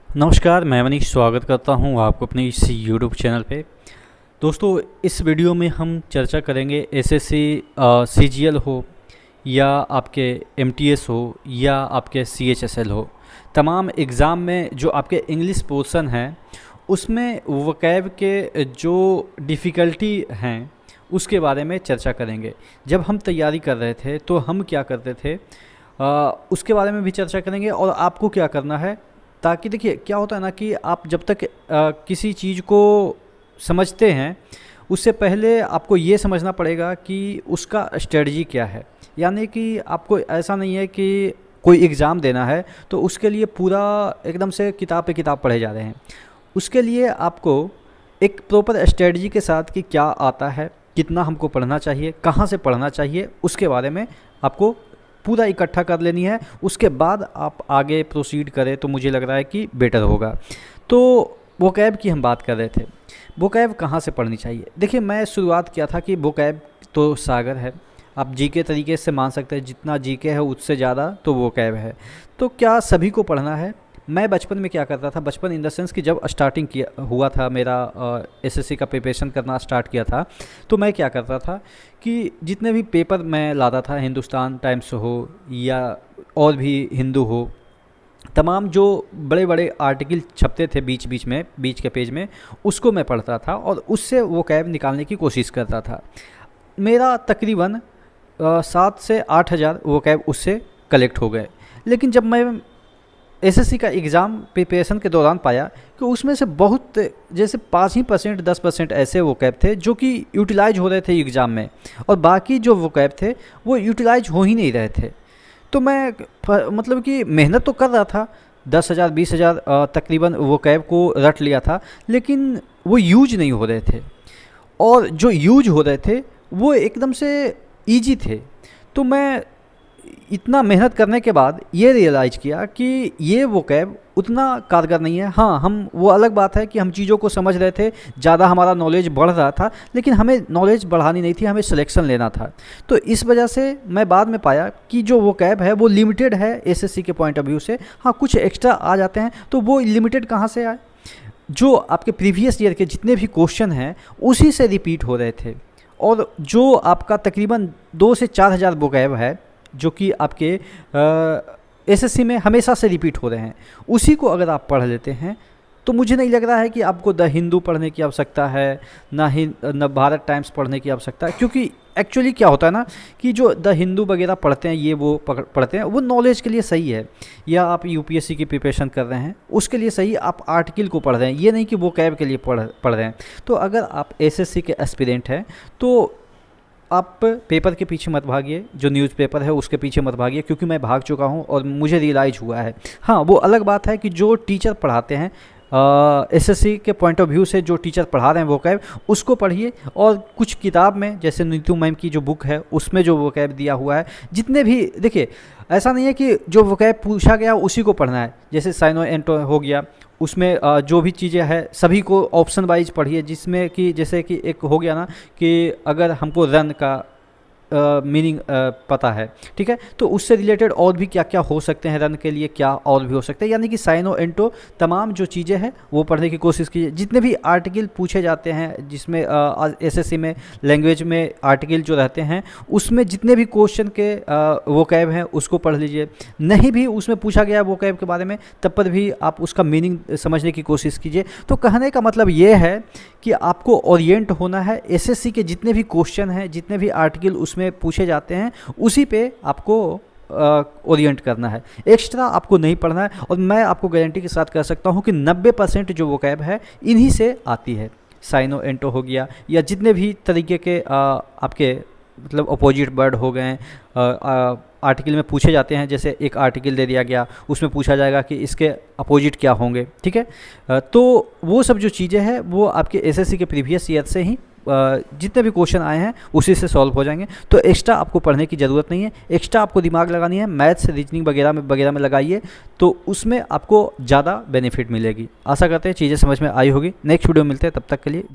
नमस्कार, मैं मनीष स्वागत करता हूं आपको अपने इस यूट्यूब चैनल पे। दोस्तों, इस वीडियो में हम चर्चा करेंगे एसएससी सीजीएल हो या आपके एमटीएस हो या आपके सीएचएसएल हो, तमाम एग्ज़ाम में जो आपके इंग्लिश पोर्शन हैं उसमें वोकैब के जो डिफ़िकल्टी हैं उसके बारे में चर्चा करेंगे। जब हम तैयारी कर रहे थे तो हम क्या करते थे उसके बारे में भी चर्चा करेंगे और आपको क्या करना है, ताकि देखिए क्या होता है ना कि आप जब तक किसी चीज़ को समझते हैं उससे पहले आपको ये समझना पड़ेगा कि उसका स्ट्रेटजी क्या है। यानी कि आपको ऐसा नहीं है कि कोई एग्ज़ाम देना है तो उसके लिए पूरा एकदम से किताब पे किताब पढ़े जा रहे हैं। उसके लिए आपको एक प्रॉपर स्ट्रेटजी के साथ कि क्या आता है, कितना हमको पढ़ना चाहिए, कहाँ से पढ़ना चाहिए, उसके बारे में आपको पूरा इकट्ठा कर लेनी है। उसके बाद आप आगे प्रोसीड करें तो मुझे लग रहा है कि बेटर होगा। तो वोकैब की हम बात कर रहे थे, वोकैब कहाँ से पढ़नी चाहिए। देखिए, मैं शुरुआत किया था कि वोकैब तो सागर है, आप जीके तरीके से मान सकते हैं, जितना जीके है उससे ज़्यादा तो वोकैब है। तो क्या सभी को पढ़ना है? मैं बचपन में क्या करता था, बचपन इन द सेंस कि जब स्टार्टिंग किया हुआ था मेरा एसएससी का प्रिपरेशन करना स्टार्ट किया था, तो मैं क्या करता था कि जितने भी पेपर मैं लाता था, हिंदुस्तान टाइम्स हो या और भी हिंदू हो, तमाम जो बड़े बड़े आर्टिकल छपते थे बीच बीच में, बीच के पेज में, उसको मैं पढ़ता था और उससे वो कैब निकालने की कोशिश करता था। मेरा तकरीबन 7 से 8 हज़ार वो कैब उससे कलेक्ट हो गए। लेकिन जब मैं एसएससी का एग्ज़ाम प्रिपरेशन के दौरान पाया कि उसमें से बहुत जैसे 5% 10% ऐसे वोकैब थे जो कि यूटिलाइज हो रहे थे एग्ज़ाम में, और बाकी जो वोकैब थे वो यूटिलाइज हो ही नहीं रहे थे। तो मैं मतलब कि मेहनत तो कर रहा था, 10,000 20,000 तकरीबन वोकैब को रट लिया था, लेकिन वो यूज नहीं हो रहे थे, और जो यूज हो रहे थे वो एकदम से ईजी थे। तो मैं इतना मेहनत करने के बाद ये रियलाइज़ किया कि ये वोकैब उतना कारगर नहीं है। हाँ, हम वो अलग बात है कि हम चीज़ों को समझ रहे थे, ज़्यादा हमारा नॉलेज बढ़ रहा था, लेकिन हमें नॉलेज बढ़ानी नहीं थी, हमें सिलेक्शन लेना था। तो इस वजह से मैं बाद में पाया कि जो वोकैब है वो लिमिटेड है एसएससी के पॉइंट ऑफ व्यू से। हाँ, कुछ एक्स्ट्रा आ जाते हैं, तो वो लिमिटेड कहाँ से आए, जो आपके प्रीवियस ईयर के जितने भी क्वेश्चन हैं उसी से रिपीट हो रहे थे। और जो आपका तकरीबन 2 से 4 हज़ार वोकैब है जो कि आपके एसएससी में हमेशा से रिपीट हो रहे हैं, उसी को अगर आप पढ़ लेते हैं तो मुझे नहीं लग रहा है कि आपको द हिंदू पढ़ने की आवश्यकता है, न भारत टाइम्स पढ़ने की आवश्यकता है। क्योंकि एक्चुअली क्या होता है ना कि जो द हिंदू वगैरह पढ़ते हैं, ये वो पढ़ते हैं, वो नॉलेज के लिए सही है, या आप यूपीएससी की प्रिपरेशन कर रहे हैं उसके लिए सही, आप आर्टिकल को पढ़ रहे हैं, ये नहीं कि वो कैब के लिए पढ़ रहे हैं। तो अगर आप एसएससी के एस्पिरेंट हैं तो आप पेपर के पीछे मत भागिए, जो न्यूज़पेपर है उसके पीछे मत भागिए, क्योंकि मैं भाग चुका हूँ और मुझे रियलाइज़ हुआ है। हाँ, वो अलग बात है कि जो टीचर पढ़ाते हैं एसएससी के पॉइंट ऑफ व्यू से, जो टीचर पढ़ा रहे हैं वोकैब, उसको पढ़िए। और कुछ किताब में, जैसे नीतू मैम की जो बुक है उसमें जो वोकैब दिया हुआ है, जितने भी, देखिए ऐसा नहीं है कि जो वोकैब पूछा गया उसी को पढ़ना है। जैसे साइनो एंटो हो गया, उसमें जो भी चीज़ें हैं सभी को ऑप्शन वाइज पढ़िए, जिसमें कि जैसे कि एक हो गया ना कि अगर हमको रन का मीनिंग पता है, ठीक है, तो उससे रिलेटेड और भी क्या क्या हो सकते हैं, रन के लिए क्या और भी हो सकते हैं, यानी कि साइनो एंटो तमाम जो चीज़ें हैं वो पढ़ने की कोशिश कीजिए। जितने भी आर्टिकल पूछे जाते हैं, जिसमें एसएससी में लैंग्वेज में आर्टिकल जो रहते हैं उसमें जितने भी क्वेश्चन के वोकैब हैं उसको पढ़ लीजिए। नहीं भी उसमें पूछा गया वोकैब के बारे में, तब पर भी आप उसका मीनिंग समझने की कोशिश कीजिए। तो कहने का मतलब ये है कि आपको ओरिएंट होना है, एसएससी के जितने भी क्वेश्चन हैं, जितने भी आर्टिकल उसमें पूछे जाते हैं, उसी पे आपको ओरिएंट करना है, एक्स्ट्रा आपको नहीं पढ़ना है। और मैं आपको गारंटी के साथ कह सकता हूँ कि 90% जो वोकैब है इन्हीं से आती है। साइनो एंटो हो गया, या जितने भी तरीके के आपके मतलब अपोजिट वर्ड हो गए आर्टिकल में पूछे जाते हैं। जैसे एक आर्टिकल दे दिया गया, उसमें पूछा जाएगा कि इसके अपोजिट क्या होंगे, ठीक है। तो वो सब जो चीज़ें हैं वो आपके एसएससी के प्रीवियस ईयर से ही जितने भी क्वेश्चन आए हैं उसी से सॉल्व हो जाएंगे। तो एक्स्ट्रा आपको पढ़ने की ज़रूरत नहीं है, एक्स्ट्रा आपको दिमाग लगानी है, मैथ्स रीजनिंग वगैरह में लगाइए, तो उसमें आपको ज़्यादा बेनिफिट मिलेगी। आशा करते हैं चीज़ें समझ में आई होगी। नेक्स्ट वीडियो में मिलते हैं, तब तक के लिए।